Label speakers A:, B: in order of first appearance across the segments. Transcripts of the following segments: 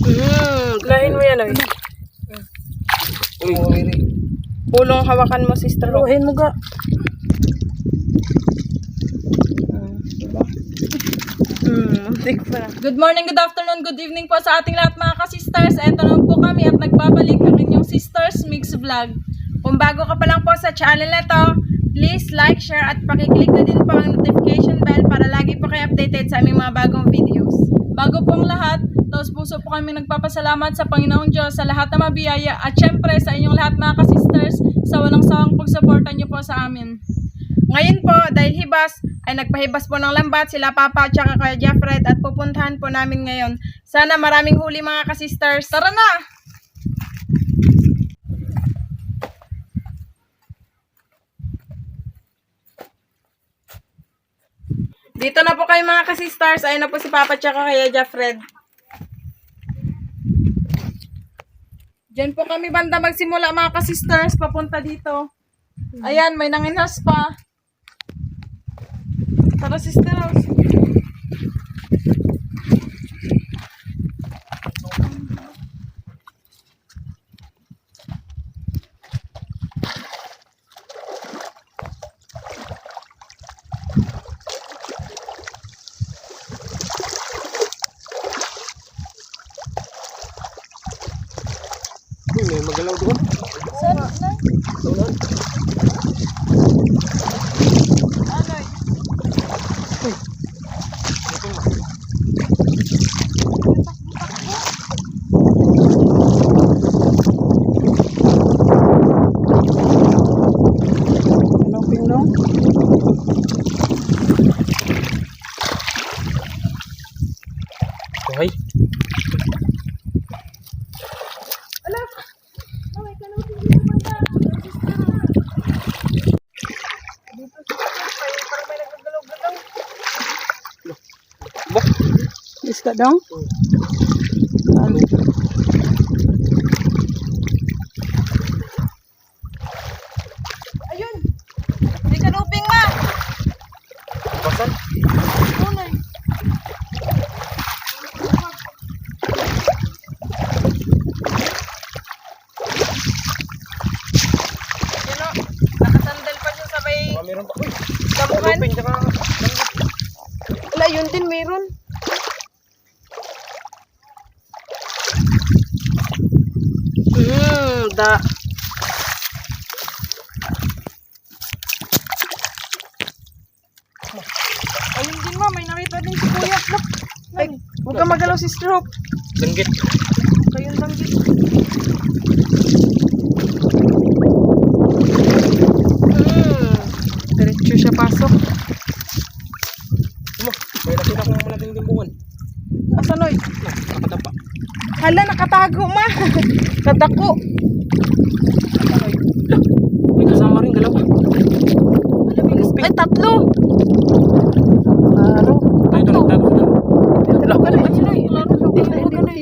A: Lahin mo yan, ay. Pulong hawakan mo, sister.
B: Lahin mo ga.
C: Good morning, good afternoon, good evening po sa ating lahat mga ka-sisters. Eto na po kami at nagbabalik ang inyong Sisters Mix Vlog. Kung bago ka pa lang po sa channel na to, please like, share at pakiclick na din po ang notification bell para lagi po kayo updated sa aming mga bagong videos. Bago pong lahat, taos puso po kami nagpapasalamat sa Panginoong Diyos sa lahat ng mabiyaya at syempre sa inyong lahat mga ka-sisters sa walang sawang pagsuporta niyo po sa amin.
A: Ngayon po, dahil hibas, ay nagpahibas po ng lambat sila Papa at saka Kuya Jeffred at pupuntahan po namin ngayon. Sana maraming huli mga ka-sisters.
C: Tara na!
A: Dito na po kayo mga ka-sisters. Ayun na po si Papa at saka Kuya Jeffred.
C: Diyan po kami banda magsimula mga ka-sisters, papunta dito. Ayan, may nanginas pa. Tara, sisters.
D: May magalaw doon.
C: Saan na? Ano?
B: Anong pinong?
D: Okay.
B: Isda dong?
C: Ayun! May kanuping ma!
D: Basan?
C: Unay!
A: Yun o, nakasandal pa siya sabay
D: Meron pa. Uy!
A: damuhan.
D: Lupin tsaka.
A: Wala, yun din meron. Da.
C: Ayun din ma, may nakita din si kuya. Look!
A: Ay, huwag ka magalaw si Stroke.
D: Danggit.
A: Kayong langgit. Diretso siya pasok.
D: May nakita kong malaking dimbungan.
A: Asan oy?
D: Nakatapa.
A: Hala, nakatago ma. Kadako.
D: May kasama rin dalawa.
A: Ay, tatlo.
B: Laro.
D: Ay, ito nagtago na.
A: Tatlo ka na. Ayun ay, hindi ka na.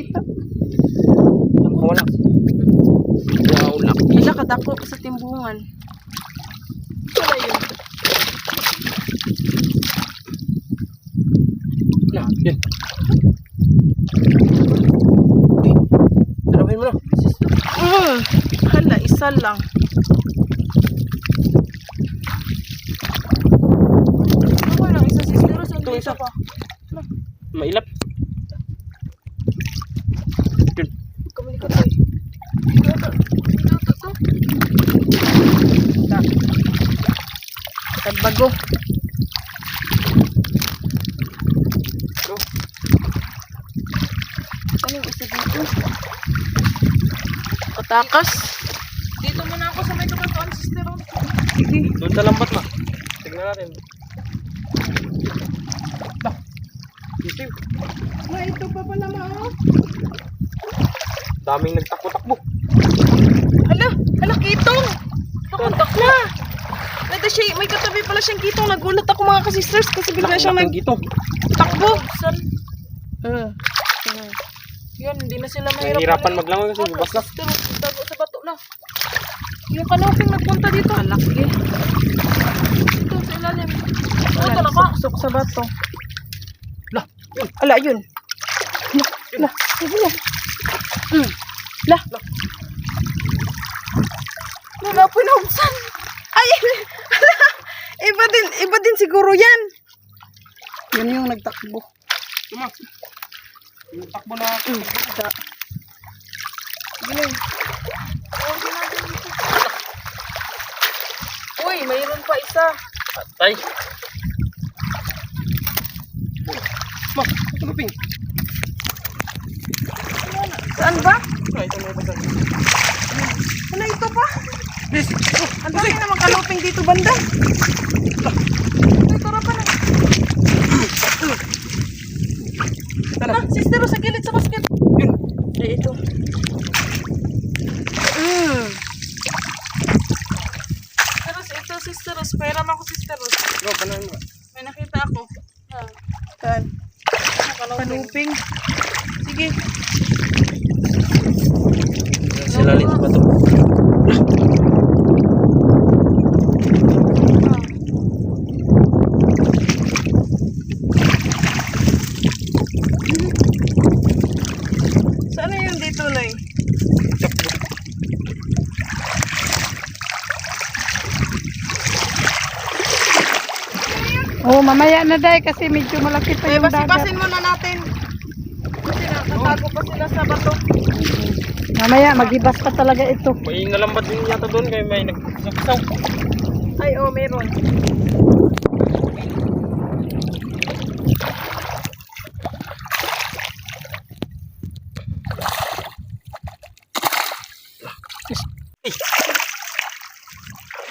D: Wala. Wow, laki.
A: Hala, kadako sa timbungan. Wala yun.
D: Na, yun. Dalawahin mo na.
A: Hala, isa lang. Ako lang, isa sister. Saan
D: Ito,
A: isa
D: isa.
A: pa?
D: Mailap. Yun.
A: Kamalikot ay. Ito. Tagbago.
D: Ito.
A: Ano yung isa dito? Katakas.
C: Dito muna ako sa may kabatuan, sister.
A: Sige.
D: Doon sa lambat na. Tignan natin. Bah. Isim.
A: Ma, ito pa pala ma.
D: Daming nagtakbo-takbo.
A: Hala, kitong. Nakuntak na. Nada siya, may katabi pala siyang kitong. Nagulat ako mga ka-sisters kasi bigla siyang
D: Gito.
A: nagtakbo.
C: Saan?
A: Yun, hindi na sila mahirap.
D: Nahihirapan maglangoy kasi bubas na.
A: Sister, dago sa bato na. Yung kanoping nagpunta dito. Alaki. Dito sa ilalim.
C: Ano talaga?
A: Sok sa bato.
D: Lah, yun.
A: Ala, yun.
B: Lah, sige lang. Lah.
A: Wala po inaubsan. Ay, iba din siguro yan.
B: Yan yung nagtakbo.
D: Tuma. Yung takbo na.
B: Sa,
A: Giling. Uy, mayroon pa isa.
D: Patay. Ma, kanuping.
A: Saan ba?
D: Ay, ito na ito.
A: Wala ito pa.
D: Please.
A: Ang dami naman kaluping dito banda. Uy, tara pa na.
D: Tara.
A: Sister, sa gilid sa basket.
D: Yun.
A: Ay, ito. Ito, Sister Rose. Pairam ako, Sister Rose.
D: Go, panahin mo.
A: May nakita ako. Saan? Kaluping. Sige.
D: Sila lito pa to.
A: Saan na yun dito, Nay?
B: oh, mamaya na day kasi medyo malaki pa
A: Ay,
B: yung dagat.
A: basipasin muna natin. Kasi nakatago pa sila sa bato.
B: Mamaya, maghibas pa talaga ito.
D: May nalambat din yata doon kaya may nagsasaw.
A: Ay, oh, meron.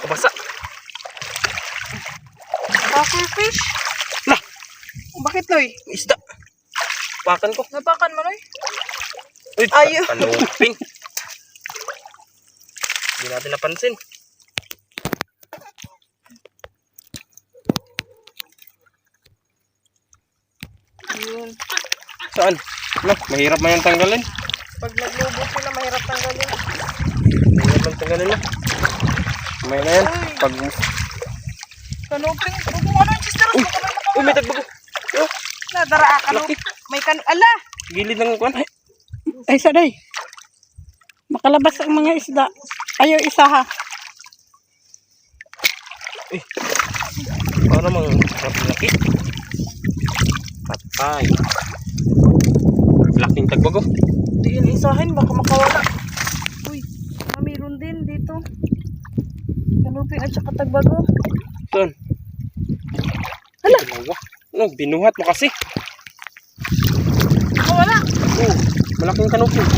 D: Kabasa.
A: Pufferfish?
D: Lah.
A: Bakit, Noy?
D: Isda. Pakan ko.
A: Napakan mo, Noy?
D: Uy,
A: Ayaw.
D: kanuping. Hindi natin napansin.
A: Yun.
D: Saan? Nah, mahirap man yung tanggalin.
A: Pag naglubo sila, mahirap tanggalin.
D: Mahirap man tanggalin na. May na yan. Pag...
A: Kanuping. Huwag mo ano yung Sister Rose. Baka may
D: Uy, may tagbago. Oh,
A: nadara kanuping. May Ala!
D: gilid ng kwan.
B: Ay, sa day. Makalabas ang mga isda. Ayaw isa ha.
D: Para mang laki. Patay. Laking tagbago.
A: Diin isahin, baka makawala. Uy, mayroon din dito. Kanuping at saka tagbago.
D: Saan?
A: Hala!
D: Dalawa. Ano, binuhat mo kasi.
A: Makawala!
D: Oh, malaking kanuping.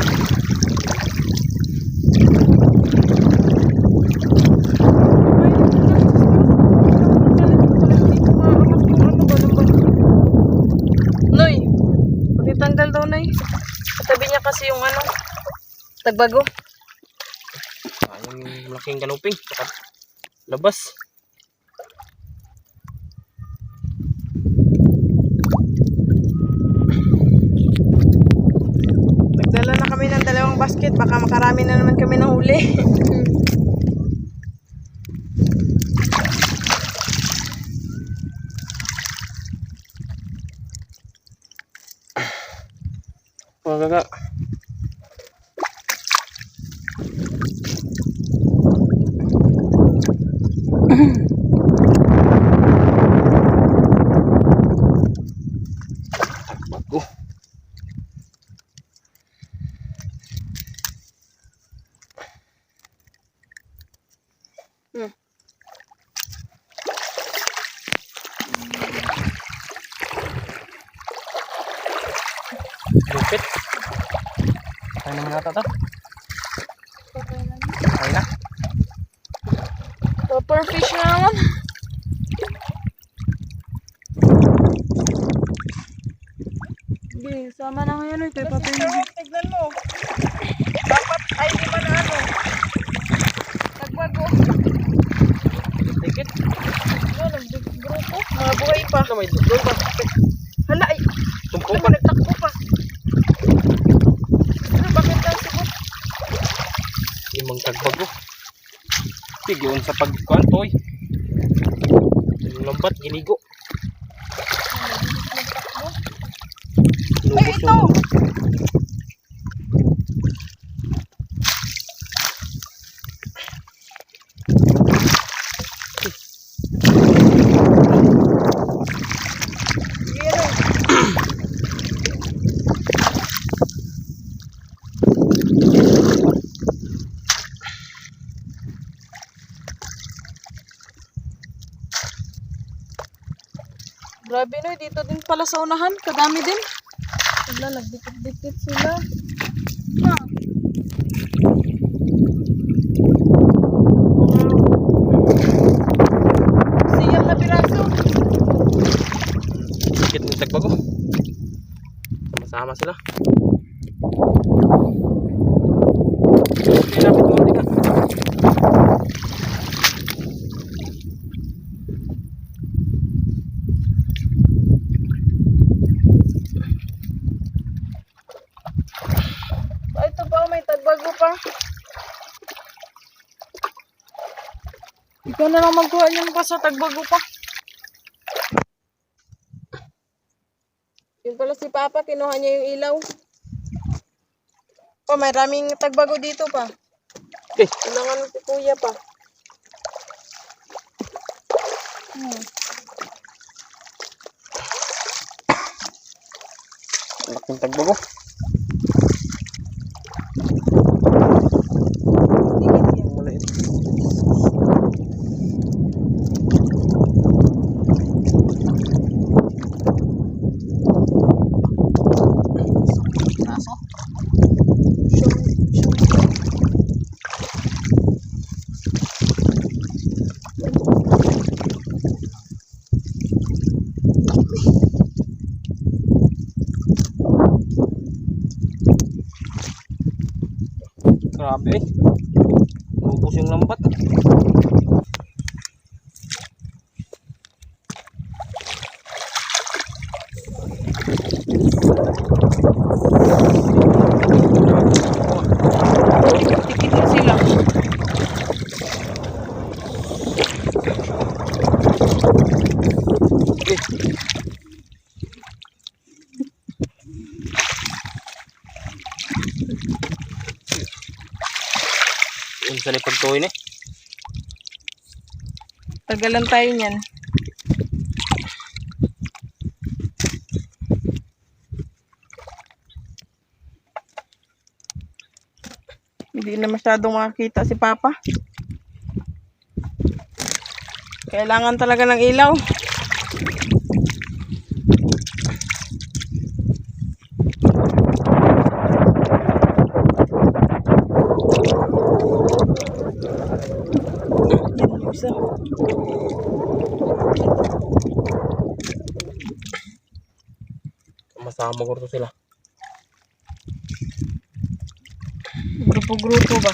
A: Noy, pagitanggal daw, Noy. Katabi niya kasi yung ano, tagbago.
D: Ayun, malaking kanuping. Saka labas.
A: Nagdala na kami ng 2 basket, baka makarami na naman kami ng huli.
D: Mga gaga. Tagbago. Lupit. Kaya naman nata to. Kaya na.
A: Pufferfish na naman.
B: Sige, sama na ngayon. Ito, patay
A: Sister Rose, tignan mo. Dapat ay di ba na ano? Tagbago.
D: Tikit.
A: Ano, nag-grupo. Mga buhay pa.
D: Ano may doon pa?
A: Hala, ay.
D: Tumpok
A: Ano,
D: pa.
A: nagtakbo pa. Ano, bakit lang siguro?
D: Limang tagbago. Tigiyon sa pagkuhan toy. Yung lambat, ginigo.
A: Ay,
D: Lubos
A: ito.
D: yung-
C: Grabe no, dito din pala sa unahan. Kadami din.
A: Wala, nagdikit-dikit sila.
C: Siyam na piraso.
D: Dikit ng tagbago. Sama-sama sila. Lapit mo, tika.
A: Ay, ito pa, may tagbago pa.
C: Ikaw na lang magkuha niyan pa sa tagbago pa.
A: Yun pala si Papa, kinuha niya yung ilaw. Oh, may raming tagbago dito pa.
D: Okay.
A: Kailangan ko kuya pa.
D: Laking tagbago.
A: Dikit yan.
D: Maliit. Grabe. Lubos yung lambat.
C: Tikit din sila.
D: Yung sa lipag tuwin eh.
C: Tagalan tayo niyan. Hindi na masyadong makakita si Papa. Kailangan talaga ng ilaw. Yan yung isa.
D: Masama ko rin sila.
C: Grupo-grupo ba?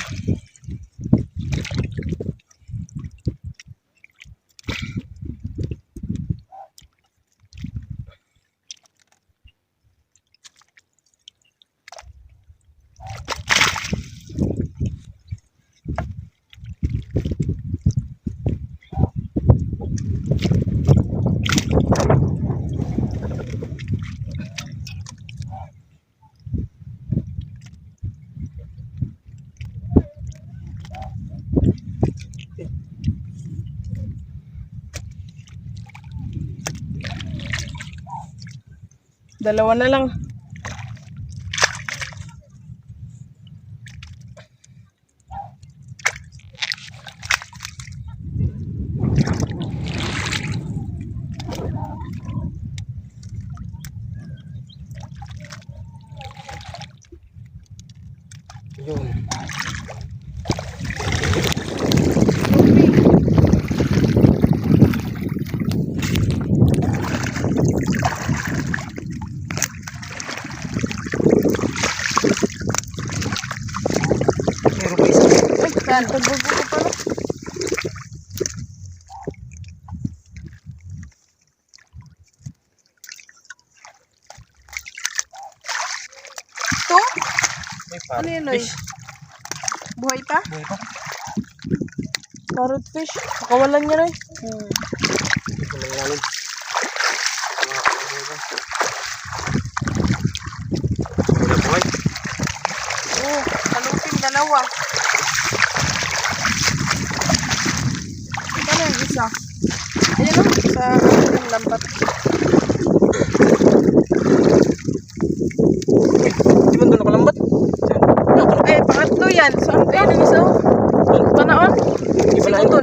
C: Dalawa na lang.
D: Yun. Meron pa isa.
C: Ay, tagbago ko pala. Ito?
D: May
C: Ano yun, Noy?
D: fish.
C: Buhay pa?
D: Buhay pa.
C: Parrot fish. Nakawalan niya, Noy.
D: Ito lang lalim. Wala buhay.
C: Oo, talupin dalawa. Ito na yung isa. Ayan o, sa yung lambat.
D: Di ba ito nakalambat? Saan?
C: Ay, pangatlo yan. Saan kayo ng isa? Panaon?
D: Di ba na ito?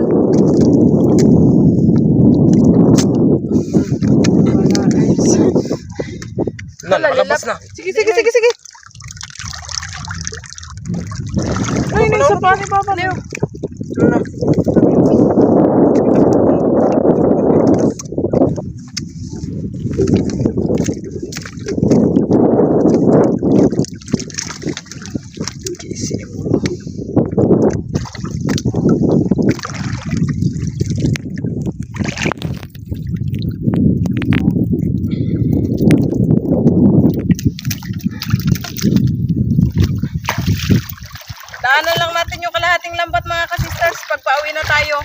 C: Wala
D: nakalabas na.
A: Sige. Ay, may isa pa. Ano?
D: Ano?
A: Daanan lang natin yung kalahating lambat mga ka-sisters. Pag pauwi na tayo,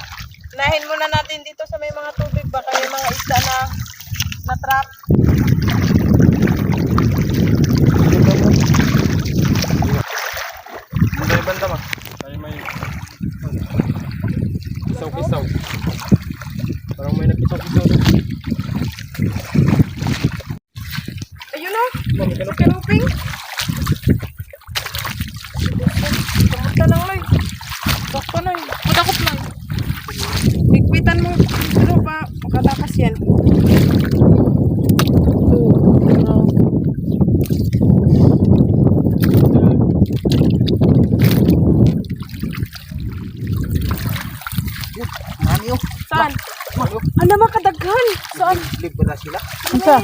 A: unahin muna natin dito sa may mga tubig. Baka may mga isda na trap.
D: Ang banda ba? Tayo may kisaw-kisaw. Parang may nagkisaw-kisaw doon.
A: Ayun o. Kanuping. Kamusta lang, Loy. Bakto, Loy. Madakot lang. Higpitan mo. Ano ba? Makatakas yan. Saan? Ano ba kadaghan? Saan?
D: Libre na sila.
B: Isa.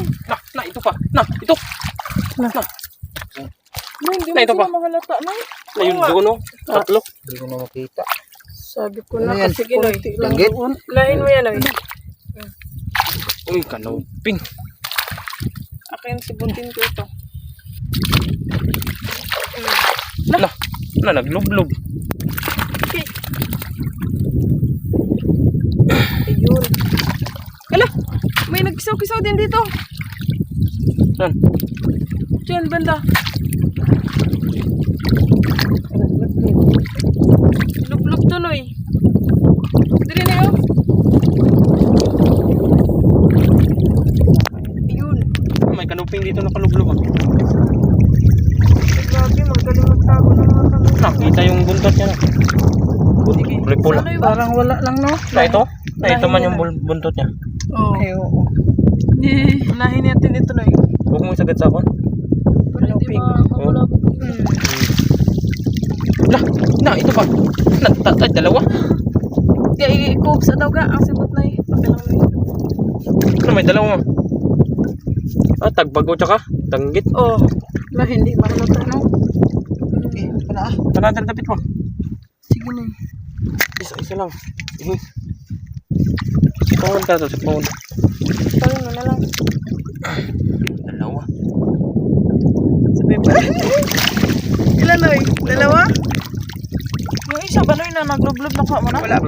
D: Na, ito pa. Na, ito.
A: No, hindi
D: Na, ito
A: mo
D: pa.
A: sila mahalata, no?
D: Na yun doon, no? Tatlo.
E: Hindi ko na makita.
A: Sabi ko na,
E: Ano yan?
A: sige, Loy.
E: Langgit?
A: Lahin mo yan, Loy.
D: Uy, kanuping.
A: Akin, sibutin ko ito.
D: Na, naglublob.
A: Okay. Ayun. Hala, may nagkisaw-kisaw din dito.
D: Saan?
A: Diyan, banda. Lublog to, Loy. Dili na yun. Ayun.
D: May kanuping dito nakalublob.
A: Grabe, magaling magtago ng mga tanong.
D: Nakita yung buntot niya na. Kulay pula.
A: Ano yun?
B: Parang wala lang, no?
D: Na ito? Na ito man yung buntot niya.
A: Oo.
B: Ay, oo.
A: Unahin natin ito, Loy.
D: Huwag mo isagad sa akin.
A: Kanuping.
D: Na, ito pa. Ay, dalawa.
A: Kaya i-cook sa daw ga. Ang sibot na eh. Pakilang Loy.
D: Ano, may dalawa. Ah, tagbago tsaka tanggit.
A: Oh.
B: Wala, hindi mahalata, no?
D: Tanadal tapit mo.
A: Sige na.
D: Isa lang. Pangon ka to, pangon.
A: Tawin mo na lang.
D: Dalawa.
A: Sabi ba? Ilan, Loy? Dalawa? Yung isa ba, Loy, na naglublob na ka mo na?
D: Wala.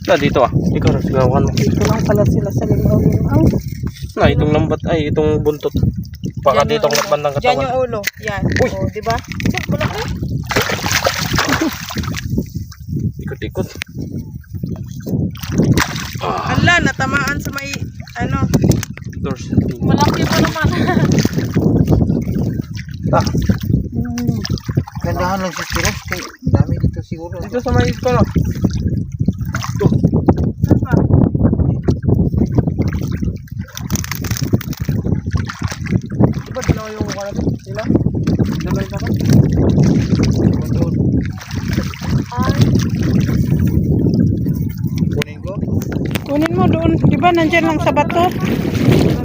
D: Na, dito ah. Ikaw rin, sigawan mo.
B: Dito lang pala sila sa limaw-limaw.
D: Na, itong lambat, ay, itong buntot. Baka dito ang bandang
A: Diyan
D: katawan.
A: yung ulo. Yan.
D: Uy!
A: O, diba? Isa, malaki.
D: Ikot-ikot.
A: Ala, natamaan sa may, ano.
D: Doors.
A: Malaki pa naman.
E: Gandahan lang si Spiros. Dami dito siguro.
D: Dito sa may ito na. Ito.
A: Saan pa?
D: Diba dalawa yung mukha natin? Sila? Dalawa yung mukha?
E: Kunin ko.
B: Kunin mo doon. Di ba nandyan lang sa bato?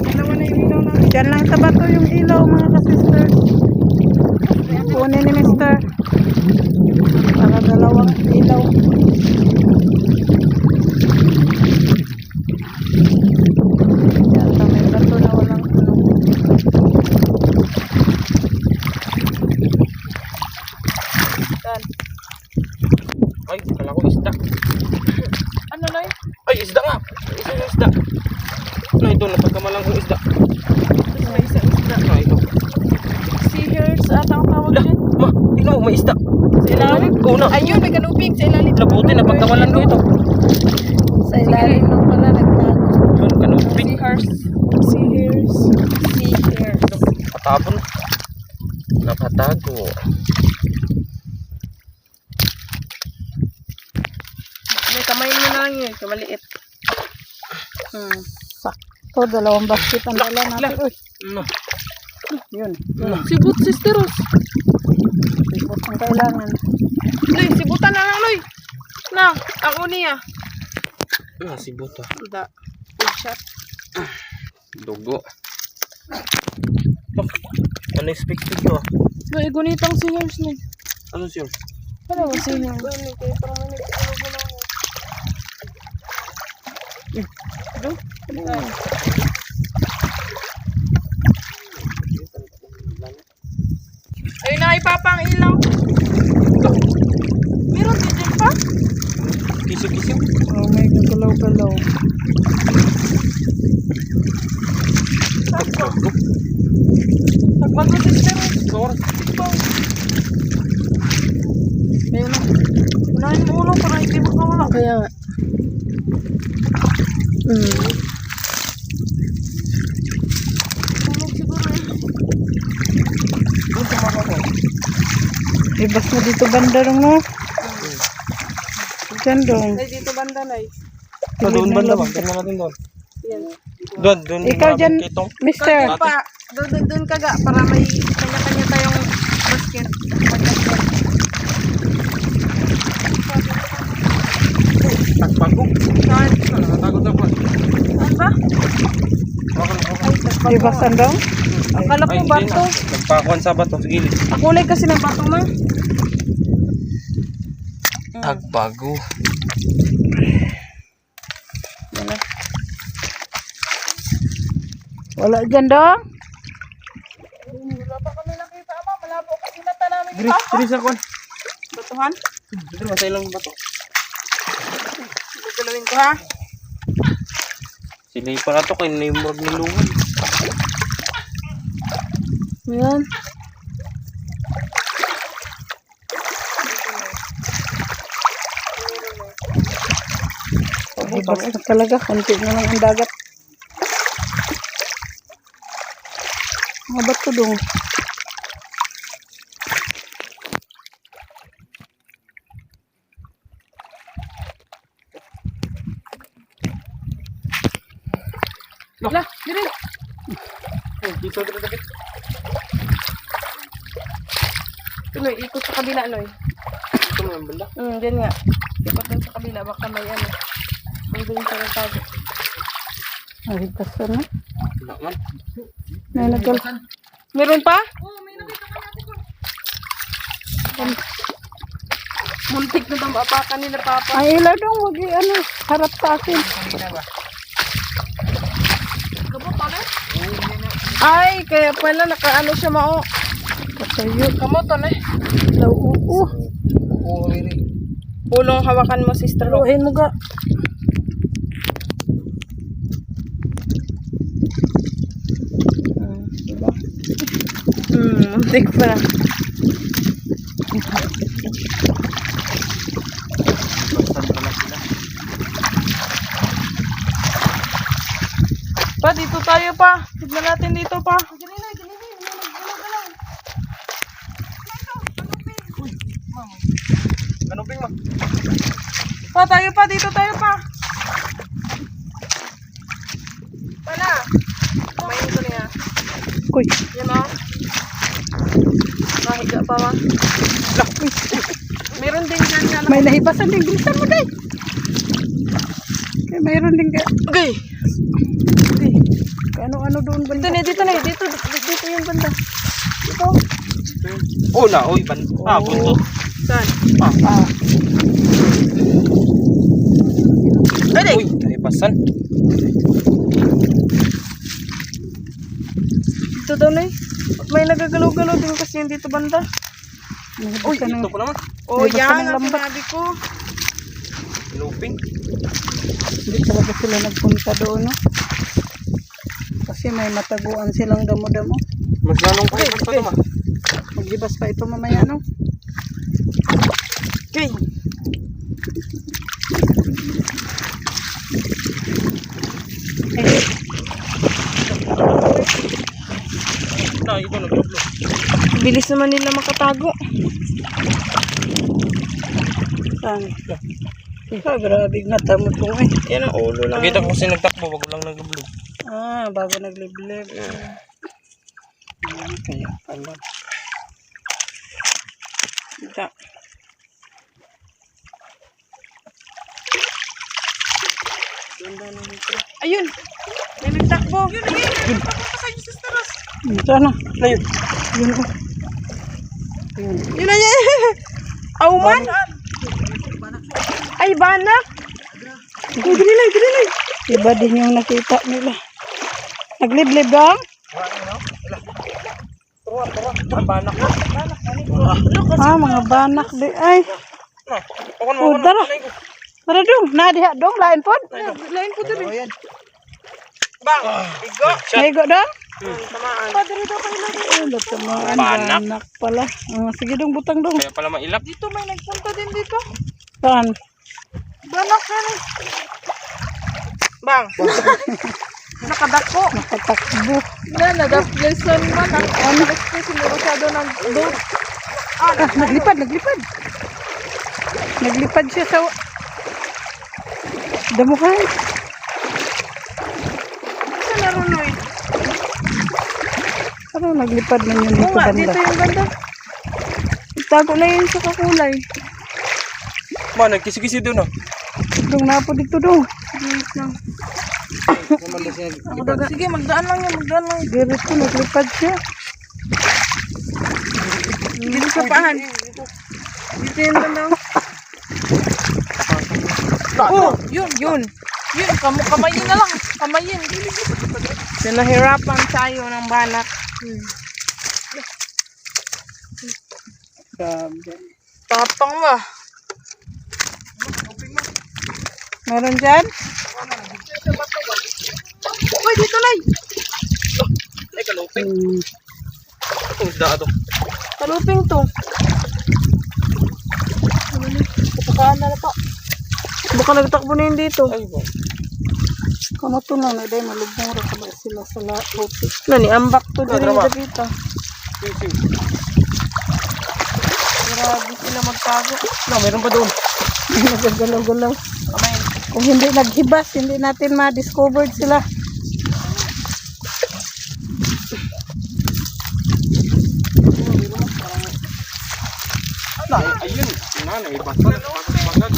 A: Dalawa na yung ilaw namin.
B: Diyan lang sa bato yung ilaw, mga ka-sister. Kunin ni Mister. Para dalawang ilaw. Yan, sa may bato na walang ano.
D: Ay, kala ko isda.
A: Ano, Loy?
D: Ay, isda nga. Isa yung isda. Na, ito, napagkamalang kong isda.
A: May isang isda.
D: Na, ito.
A: Seahorse ata ang tawag dyan.
D: Ma, tingnan mo, may isda.
A: Sa ilalim?
D: Oo na.
A: Ayun, may kanuping sa ilalim.
D: Labuti, napagkamalan ko ito.
B: Sa ilalim lang pala nagtago.
D: Yun, kanuping.
A: Seahorse.
D: Patapon. Napatago.
A: May kamay mo na lang yun. Kamaliit.
B: Sak. Ito, dalawang basket ang dala natin. Uy,
D: No.
B: yun.
A: Sibut, sisteros.
B: Sibot ang kailangan.
A: Loy, sibutan na nga, Loy. Na, ako niya.
D: Ah, si Buta.
A: Da. Good shot.
D: Dugo. Oh, unexpected to ah.
A: Loy, gunitang seniors na.
D: Ano siya?
A: Ano ba senior? Gani, kayo parang may nag-ano na ako. Ay, naipapang ilaw. Meron din dyan pa?
D: Kisip-kisip.
B: Oh, may gagalaw-galaw.
A: Pagbago sister.
D: Sorry.
A: Ayun na. Unahin mo ulo para hindi makawala. Kaya nga. Tulog siguro eh.
B: Ibas na dito banda dong mo. Diyan dong.
A: Ay, dito banda na eh.
D: Doon banda ba? Tingnan natin doon.
A: Yan.
D: Doon.
B: Ikaw dyan,
D: Kitong.
B: mister.
A: Pa, doon ka ga para may kanya-kanya tayong basket.
D: Takpago.
A: Saan?
D: Nakatagod ako.
A: Saan ba? Ay,
B: Ibasan dong.
A: akala ko bato.
D: Nagpakuan sa bato. Sige.
A: Kulay kasi ng bato ma.
D: Tagbago.
B: Wala dyan dong.
A: Wala pa kami nakita ama. Malabo kasi nata namin
D: Diri,
A: ito.
D: diri sa kuan.
A: Batuhan?
D: Diri sa ilang bato.
A: Gagalawin ko ha.
D: Silipa na to kay Nimrod ni Lungan.
A: Yan.
B: Ibas na talaga. Kunti na lang ang dagat. Mga bato dong.
A: Wala, diri.
D: Dito dito.
A: Tuloy, ikot sa kabila, Loy.
D: Ito mo yung banda.
A: Diyan nga. Ikot dun sa kabila, baka may ano. May doon sa nagtago.
B: Ay, ibas na.
D: Wala man.
B: May nagal.
A: Meron pa? Muntik na tong apakan nila, Papa.
B: Ay, ilaw dong. Huwag ano. Harap sa akin.
A: Ay, kaya pala nakaano siya mao.
B: Patayo.
A: Kamoto na.
B: Ilaw. Oo.
E: Oo, Riri.
A: Pulong hawakan mo, sister.
B: Luhin mo ga.
A: Diba? Muntik pa na. Pa, dito tayo pa. Tignan natin dito pa.
D: Ano ping ma?
A: Pa, tayo pa. Dito tayo pa. Pala. Kumain ko niya.
B: Uy.
A: Yan o. Mahiga pa ma. Meron din dyan na.
B: May nahibasan din. Bilisan mo day. Kaya mayroon din ka.
A: Okay.
B: Ano doon ba?
A: Dito na. Dito yung banda. Dito.
D: Oh na, oy ban. Ah, buntot.
A: Saan?
B: Ah.
A: Ay,
D: Uy, naipasan.
A: dito daw na eh. May nagagalaw-galaw din kasi yung dito banda.
D: Uy, ito ko naman.
A: Oh,
B: May basta
A: yan
B: ng
A: ang
B: lambat.
A: sinabi ko.
D: Luping.
B: Hindi talaga sila nagpunta doon, no? Kasi may mataguan silang damo-damo.
D: Mas lalong pa ito ma.
B: Maglibas pa ito mamaya, no?
A: Okay.
D: Na, ito nagublo.
A: Bilis naman nila makatago.
B: Saan? Ah, grabe nga tamo to eh.
A: Yan ang ulo lang.
D: Nakita ko kasi nagtakbo, wag lang nagublo.
B: Ah, bago nagliblib.
D: Kaya pala.
B: Ito.
A: Ayun! May nagtakbo. Yun, ayun! Nagtakbo pa sa'yo, Sister Ros.
B: Ito na.
D: Ano yun?
B: Yun oh. Yun.
A: Yun na yan! Auman! Ay, banak! Oh, ginilay, ginilay!
B: Iba din yung nakita nila. Nagliblib dong?
D: Ang banak na.
B: Ah, mga banak di. Ay,
D: Ako na,
B: oh, dara. Dara dong. Nadiha dong. Lain po.
A: Lain po ito.
E: Ayan.
A: Bang! Igo!
B: Naigo dong.
A: Tamaan. Padre daw kayo lagi.
B: Ay, latamaan.
D: Banak.
B: Banak pala. Sige dong, butang dong.
D: Kaya pala mailap.
A: Dito may nagpunta din dito.
B: Saan?
A: Banak yan eh. Bang! Nakadako.
B: Nakatakbo.
A: Na, nag-lesson man. Ano? Sinurusado ng boat.
B: Ah, naglipad, naglipad. Naglipad siya sa damuhan.
A: Saan narunoy?
B: Ano, naglipad na yun
A: Oo
B: dito
A: nga,
B: banda.
A: dito yung banda. Itago na yun sa kakulay.
D: Ma, nagkisi-kisi doon ah.
B: Dong na po dito dong.
A: Wait lang.
E: Naman na siya.
A: Sige, magdaan lang yan, magdaan lang.
B: Diret ko, naglipad siya.
A: Dito sa paan. Dito yung banda. Oh, yun. Yun, kamayin na lang. Kamayin. Nahirapan tayo ng banak.
B: Grabe.
A: Tapang ba?
B: Meron dyan?
A: Uy, dito na.
D: Ay, kaluping. Itong isda to.
A: Kaluping to. Pupukaan na pa. Baka nagtakbo na yun dito.
D: Ay, wow.
B: Kamato lang na dahil malubong ra ka ba sila sa laot.
A: Nani, ambak to din
D: Drama.
A: yung dito.
D: Siw.
A: Grabe sila magtago.
D: No, meron pa doon.
B: Nagagalaw-galaw. Kung hindi naghibas, hindi natin ma-discovered sila.
D: Ayun. Nanay, basta. Bagag.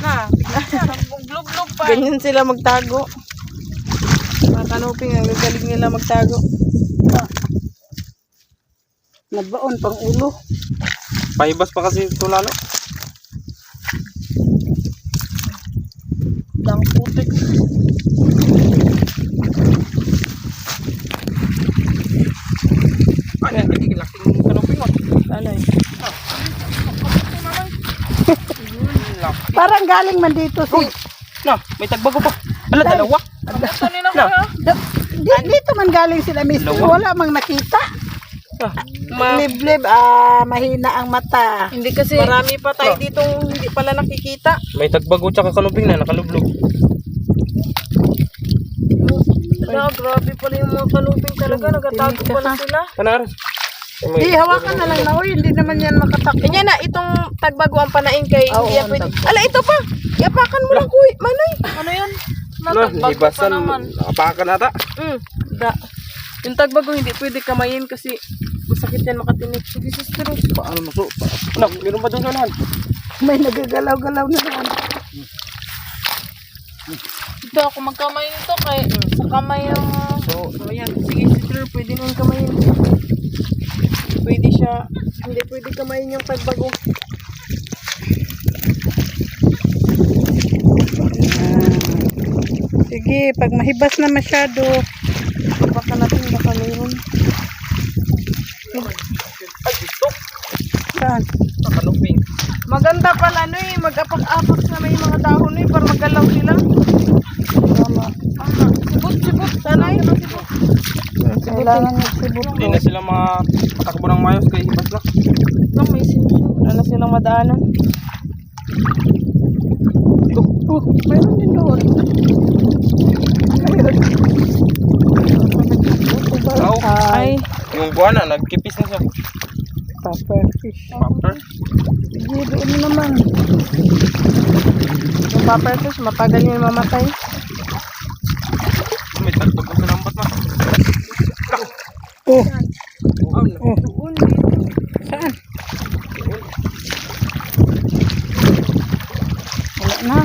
A: Na, tignan. Nagbuglob-glob pa. Ganyan sila magtago. Mga kanuping, ang gagaling nila magtago.
B: Nabaon pang ulo.
D: Paibas pa kasi ito lalo.
A: Dang putik.
D: Ano yan? Nagigilaking kanuping mo.
A: Ano eh?
B: Parang galing man dito si...
D: Na, may tagbago pa. Ala, dalawa.
A: Ito nila ko
D: Na.
A: ha?
B: Dito man galing sila, mister.
D: Dalawa.
B: Wala mang nakita.
D: Ah,
B: Liblib, mahina ang mata.
A: Hindi kasi marami pa tayo ditong hindi pala nakikita.
D: may tagbago tsaka kanuping na nakalublog.
A: Wala, grabe pala yung mga kanuping talaga. Nagatago pala sila.
D: Kanar.
B: Di, hawakan na lang na. Uy, hindi naman yan makatakbo.
A: Kanya na, itong tagbago ang panain kay
B: Oo,
A: hindi yan
B: ang
A: pwede.
B: tagbago.
A: Ala, ito pa! Iapakan mo lang, kuy. Manoy. Ano yan?
D: No,
A: Natagbago pa
D: ibasan.
A: naman.
D: Nakapakan ata.
A: Da. Yung tagbago hindi pwede kamayin kasi masakit yan makatinik. Sige, sister.
E: Paano mo so?
D: No, meron pa doon na naman.
B: May nagagalaw-galaw na naman.
A: Ito ako magkamay nito kay sa kamay yung... So, ayan. Sige, sister. Pwede nung kamayin. Pwede siya. Hindi pwede kamayin yung tagbago.
B: Sige, pag mahibas na masyado.
A: Baka natin baka mayroon.
D: Ay, dito.
B: Saan?
D: Kanuping.
A: Maganda pala no eh. Mag-apak-apak na may mga dahon no eh. Para magalaw sila.
B: Tama.
A: Sibot. Sana yun ang sibot.
B: Kailangan nagsibot.
D: Hindi na sila makatakbo ng mayos kay hibas na.
A: Lang may sibot. Wala na silang madaanan.
B: Oh, mayroon din doon. Ayun.
D: Oo.
B: Ay,
D: Yung buwan na, nagkipis na siya.
B: Pufferfish.
D: Popper.
B: Sige, doon mo naman.
A: Yung pufferfish, matagal yun mamatay.
D: May tagbag sa lambat ma.
B: Oh,
D: Oh,
B: oh. Saan? Wala na.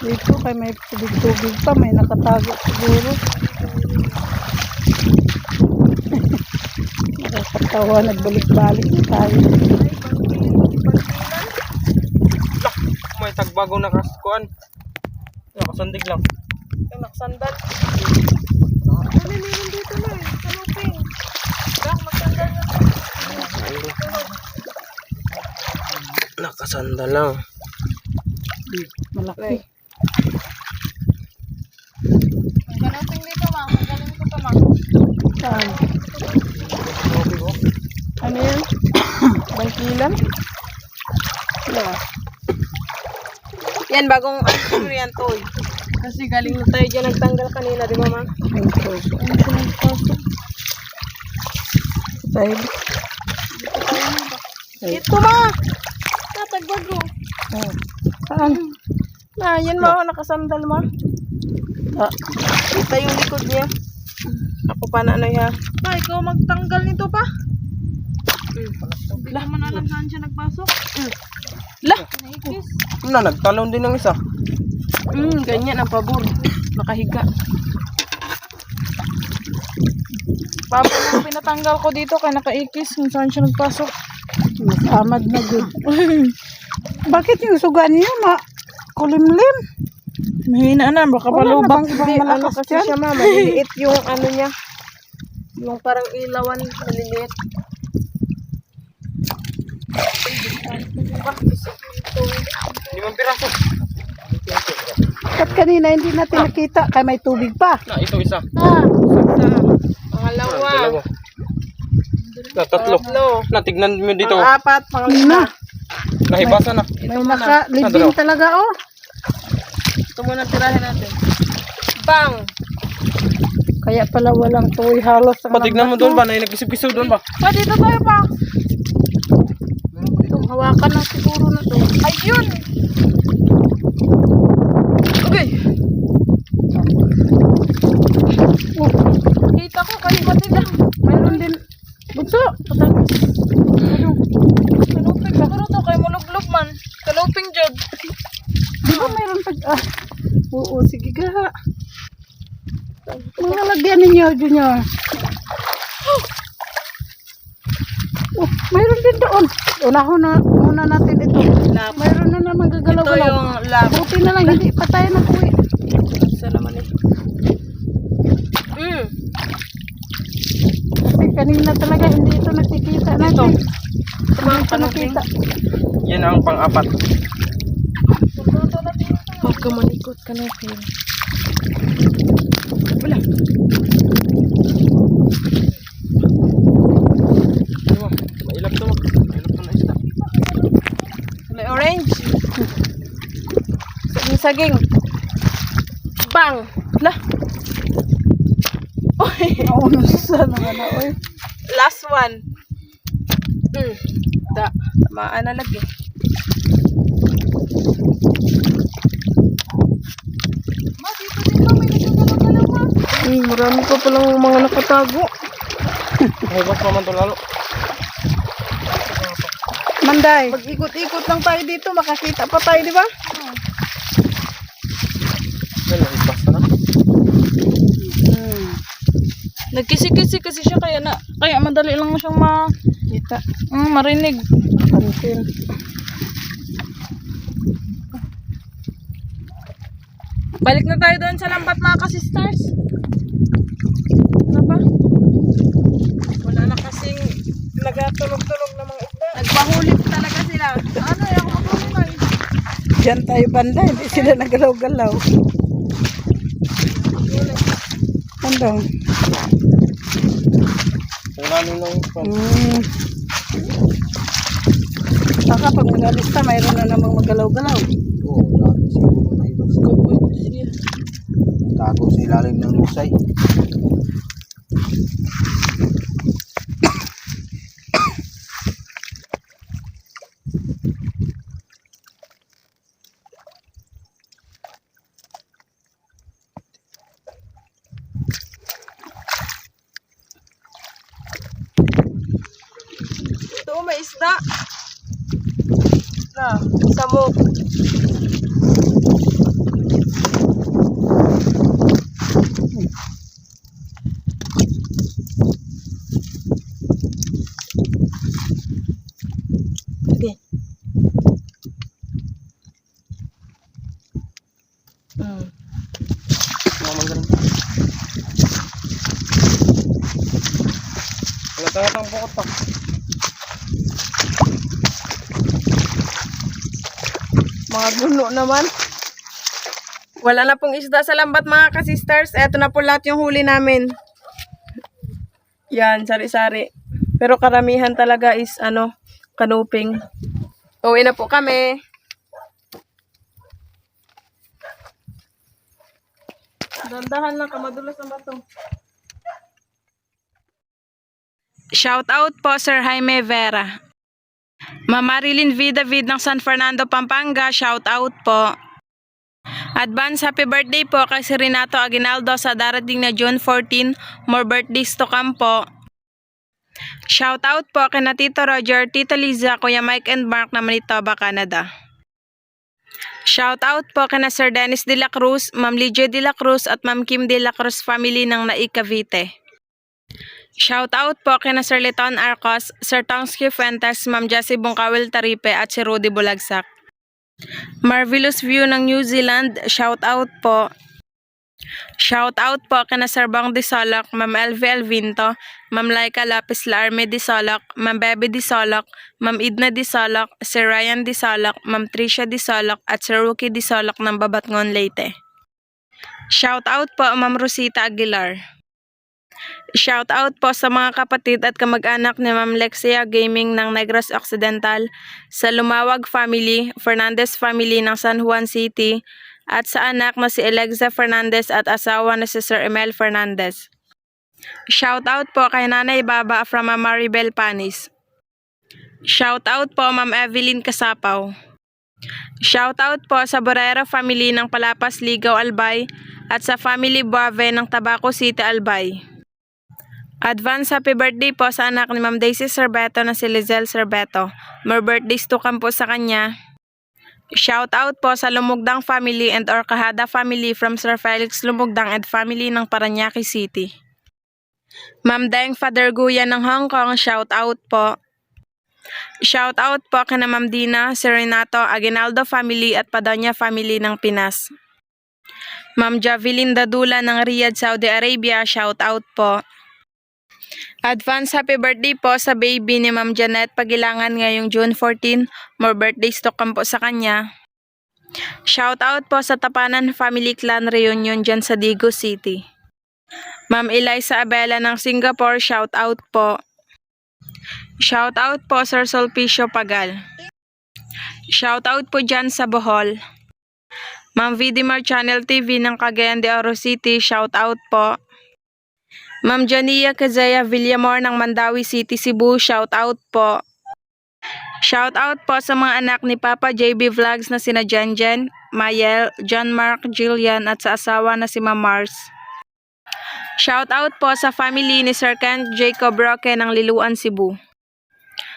B: Dito kay may tubig-tubig pa, may nakatago siguro. Nakakatawa, nagbalik-balik na tayo.
D: may tagbago na kaskuan. Nakasandig lang.
A: Yung naksandal. Ano meron dito na eh? Kanuping. Bak, maksandal na.
D: Nakasandal lang.
B: Malaki.
A: Ang kanuping dito ma. Ang galing ko pa ma.
B: Saan?
A: Ano yun? Bangkilan?
B: Yeah.
A: Yan, bagong ano yan, toy. Kasi galing na tayo dyan nagtanggal kanina, di ba ma?
B: Ito. Tayo.
A: Ito ma! Natagbago.
B: Oh. Saan?
A: Na, yan ma, nakasandal ma.
B: Ah,
A: Ito yung likod niya. Ako pa na ano yan. Pa, ikaw magtanggal nito pa. Hindi naman alam saan siya nagpasok. Lah! Naikis.
D: Na, nagtalon din ng isa.
A: Ganyan ang pabor. Nakahiga. Pabor yung pinatanggal ko dito kaya nakaikis kung saan siya nagpasok.
B: mas amad na good. Bakit yung suga niyo kulimlim?
A: Mahina na, baka
B: Wala na
A: palubak.
B: bang ibang
A: Hindi, ano
B: malakas
A: kasi
B: dyan?
A: siya ma, maliliit yung ano niya. Yung parang ilawan, maliliit.
D: Limang piraso.
B: Ba't kanina hindi natin nakita kay may tubig pa?
D: Na, ito isa.
A: Pangalawa.
D: Dalawa. Na, tatlo. Na, tignan mo dito.
A: Pang-apat, pang-lima.
D: Nahibasa na.
B: May naka-living talaga oh.
A: Ito muna tirahin natin. Bang!
B: Kaya pala walang tuwi halos ang
D: Patignan mo doon ba? Na nagkisip-kisip doon ba?
A: Pa, dito tayo pa.
B: Itong hawakan na siguro na to.
A: Ayun! Okay.
B: Oh,
A: Kita ko kayo pati lang.
B: mayroon din. Bunso, patamis.
A: Kaluping siguro to. Kayo mulog-log man. Kaluping jod.
B: Di ba mayroon pag... Ah, oo, sige ga. Mga lagyan ninyo, Junior. Oh, mayroon din doon. Unahon na muna natin ito.
A: Lap.
B: Mayroon na naman
A: Ito
B: gagalaw-galaw.
A: yung lap.
B: Buti na lang, hindi pa tayo nag-uwi.
A: Isa naman eh.
B: Kasi kanina talaga hindi ito nakikita natin. Hindi ito nakita.
D: Yan ang pang-apat.
A: Huwag ka malikot ka na. Wala.
D: Mailap to. Mailap to na isda.
A: May orange. Saging. Bang! Lah! Oy!
B: Naunos sa naman na, oy.
A: Last one. Da. Tamaan na lagi. Ma, dito din pa. May nagkakalaw ma. Marami pa palang mga nakatago.
D: Nahibas naman to lalo.
B: Manday.
A: Pag ikot-ikot lang tayo dito, makakita pa tayo, di ba?
D: Yan, nahibas na.
A: Nagkisi-kisi kasi siya kaya madali lang siyang
B: Kita.
A: marinig.
B: Pansin.
A: Balik na tayo doon sa lambat mga ka-sisters. Ano ba? Wala na kasing nagatunog-tunog na mga isda. Nagpahulip talaga sila. Ano yung makulungan?
B: Diyan tayo banda, hindi sila nagalaw-galaw. Andong.
D: Wala nung
B: Baka pag mag-alista, mayroon na namang magalaw-galaw.
E: Oo, dami siguro na ibas.
A: Pwede siya.
E: Tago sa ilalim ng lusay.
A: may isda. Na, samok. Sige.
D: Mamang ganun. Wala tayo ng bukot pa.
A: Mga guno naman. Wala na pong isda sa lambat mga ka-sisters. Eto na po lahat yung huli namin. Yan, sari-sari. Pero karamihan talaga is kanuping. Uwi na po kami. Dandahan lang, kamadulas ang bato.
C: Shout out po Sir Jaime Vera. Ma'am Marilyn V. David ng San Fernando, Pampanga, shout out po. Advance happy birthday po kay si Renato Aguinaldo sa darating na June 14. More birthdays to come po. Shout out po kay na Tito Roger, Tita Liza, Kuya Mike and Mark na Manitoba, Canada. Shout out po kay na Sir Dennis de la Cruz, Ma'am Lydia de la Cruz at Ma'am Kim de la Cruz family ng Naik, Cavite. Shout out po kay na Sir Leton Arcos, Sir Tongski Fuentes, Ma'am Jessie Bungkawil Taripe at si Rudy Bulagsak. Marvelous View ng New Zealand, shout out po. Shout out po kay na Sir Bong de Solok, Ma'am LV Alvinto, Ma'am Laika Lapis Laarme de Solok, Ma'am Bebe de Solok, Ma'am Idna de Solok, Sir Ryan de Solok, Ma'am Tricia de Solok at Sir Rookie de Solok ng Babatngon, Leyte. Shout out po Ma'am Rosita Aguilar. Shout out po sa mga kapatid at kamag-anak ni Ma'am Lexia Gaming ng Negros Occidental, sa Lumawag family, Fernandez family ng San Juan City, at sa anak na si Alexa Fernandez at asawa na si Sir Emel Fernandez. Shout out po kay Nanay Baba from Ma'am Maribel Panis. Shout out po Ma'am Evelyn Kasapaw. Shout out po sa Borrero family ng Palapas, Ligaw, Albay, at sa family Buave ng Tabaco City, Albay. Advance happy birthday po sa anak ni Ma'am Daisy Cerbeto na si Lizelle Cerbeto. More birthdays to come po sa kanya. Shout out po sa Lumugdang family and Orcahada family from Sir Felix Lumugdang and family ng Parañaque City. Ma'am Deng Father Guya ng Hong Kong, shout out po. Shout out po kina Ma'am Dina, Sir Renato, Aguinaldo family at Padonya family ng Pinas. Ma'am Javelin Dadula ng Riyadh, Saudi Arabia, shout out po. Advance happy birthday po sa baby ni Ma'am Janet Pagilangan ngayong June 14. More birthdays to come po sa kanya. Shout out po sa Tapanan Family Clan Reunion dyan sa Digo City. Ma'am Eliza Abela ng Singapore, shout out po. Shout out po Sir Sulpicio Pagal. Shout out po dyan sa Bohol. Ma'am Vidimar Channel TV ng Cagayan de Oro City, shout out po. Ma'am Jania Kazaya Villamor ng Mandawi City, Cebu, shout out po. Shout out po sa mga anak ni Papa JB Vlogs na sina Jenjen, Mayel, John Mark, Jillian at sa asawa na si Ma'am Mars. Shout out po sa family ni Sir Kent Jacob Roque ng Liluan, Cebu.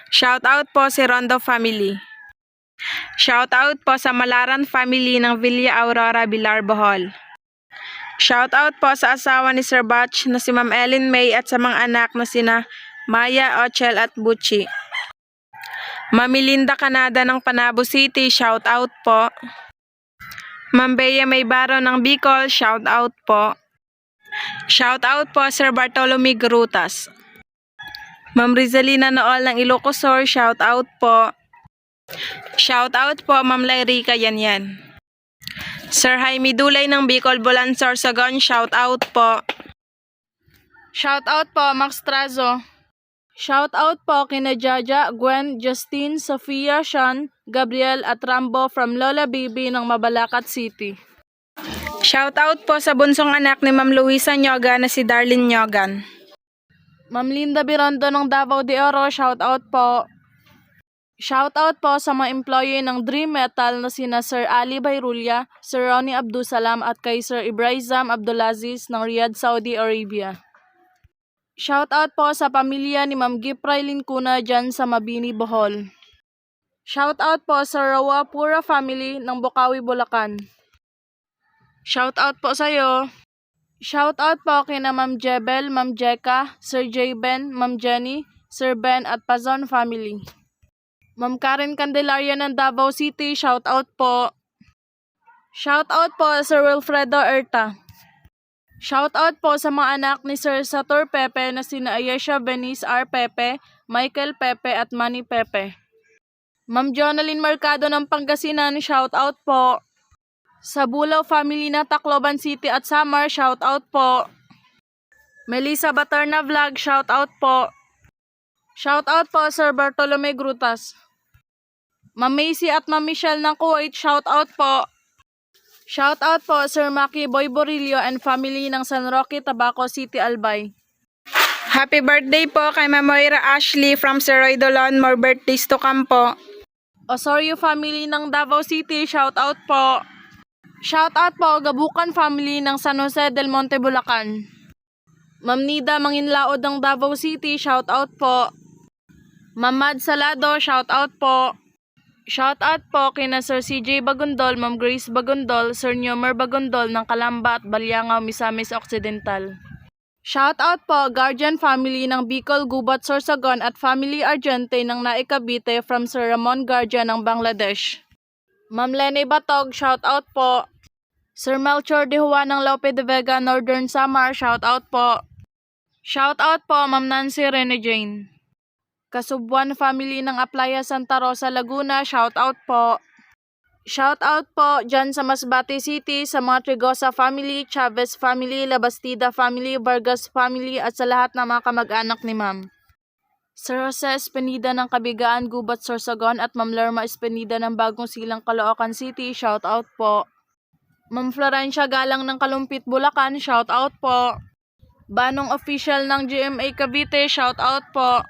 C: Shout out po si Rondo family. Shout out po sa Malaran family ng Villa Aurora, Bilar, Bohol. Shout out po sa asawa ni Sir Batch na si Ma'am Ellen May at sa mga anak na sina Maya, Ochel at Buchi. Ma'am Melinda Canada ng Panabo City, shout out po. Ma'am Bea Maybaro ng Bicol, shout out po. Shout out po Sir Bartolome Grutas. Ma'am Rizalina Nool ng Ilocos Sur, shout out po. Shout out po Ma'am Lairica Yanyan. Sir Jaime Dulay ng Bicol, Bulansor, Sorsogon, shout out po. Shout out po Max Trazo. Shout out po kina Jaja, Gwen, Justine, Sofia, Sean, Gabriel at Rambo from Lola Bibi ng Mabalacat City. Shout out po sa bunsong anak ni Ma'am Luisa Nyoga na si Darlene Nyogan. Ma'am Linda Birondo ng Davao de Oro, shout out po. Shout out po sa mga employee ng Dream Metal na sina Sir Ali Bayrulya, Sir Ronnie Abdusalam at kay Sir Ibraizam Abdulaziz ng Riyadh, Saudi Arabia. Shoutout po sa pamilya ni Ma'am Gipray Lincuna dyan sa Mabini, Bohol. Shoutout po sa Rawa Pura family ng Bukawi, Bulacan. Shoutout po sa iyo. Shoutout po kina Ma'am Jebel, Ma'am Jeka, Sir Jben, Ma'am Jenny, Sir Ben at Pazon family. Ma'am Karen Candelaria ng Davao City, shoutout po. Shoutout po Sir Wilfredo Erta. Shoutout po sa mga anak ni Sir Sator Pepe na sina Ayesha Venice R. Pepe, Michael Pepe at Manny Pepe. Ma'am Jonalyn Mercado ng Pangasinan, shoutout po. Sa Bulaw family na Tacloban City at Samar, shoutout po. Melissa Baterna Vlog, shoutout po. Shoutout po Sir Bartolome Grutas. Ma'am Macy at Ma'am Michelle ng Kuwait, shoutout po. Shoutout po Sir Maki Boy Borillo and family ng San Roque, Tabaco City, Albay.
A: Happy birthday po kay Ma'am Moira Ashley from Sir Roy Dolon. More birthdays to come po.
C: Osorio family ng Davao City, shoutout po. Shoutout po Gabukan family ng San Jose del Monte, Bulacan. Ma'am Nida Manginlaod ng Davao City, shoutout po. Ma'am Mad Salado, shoutout po. Shoutout po kina Sir CJ Bagondol, Ma'am Grace Bagondol, Sir Nyomer Bagondol ng Kalamba at Balyangaw, Misamis Occidental. Shoutout po Guardian family ng Bicol, Gubat, Sorsogon at family Argente ng Naik Cavite from Sir Ramon Guardia ng Bangladesh. Ma'am Lene Batog, shoutout po. Sir Melchor De Juan ng Lope de Vega, Northern Samar, shoutout po. Shoutout po Ma'am Nancy Rene Jane. Kasubwan family ng Aplaya Santa Rosa, Laguna, shoutout po. Shoutout po dyan sa Masbate City, sa mga Trigosa family, Chavez family, Labastida family, Vargas family at sa lahat ng mga kamag-anak ni Ma'am. Sir Jose Espenida ng Kabigaan, Gubat, Sorsogon at Ma'am Lerma Espenida ng Bagong Silang, Caloocan City, shoutout po. Ma'am Florencia Galang ng Kalumpit, Bulacan, shoutout po. Banong official ng GMA Cavite, shoutout po.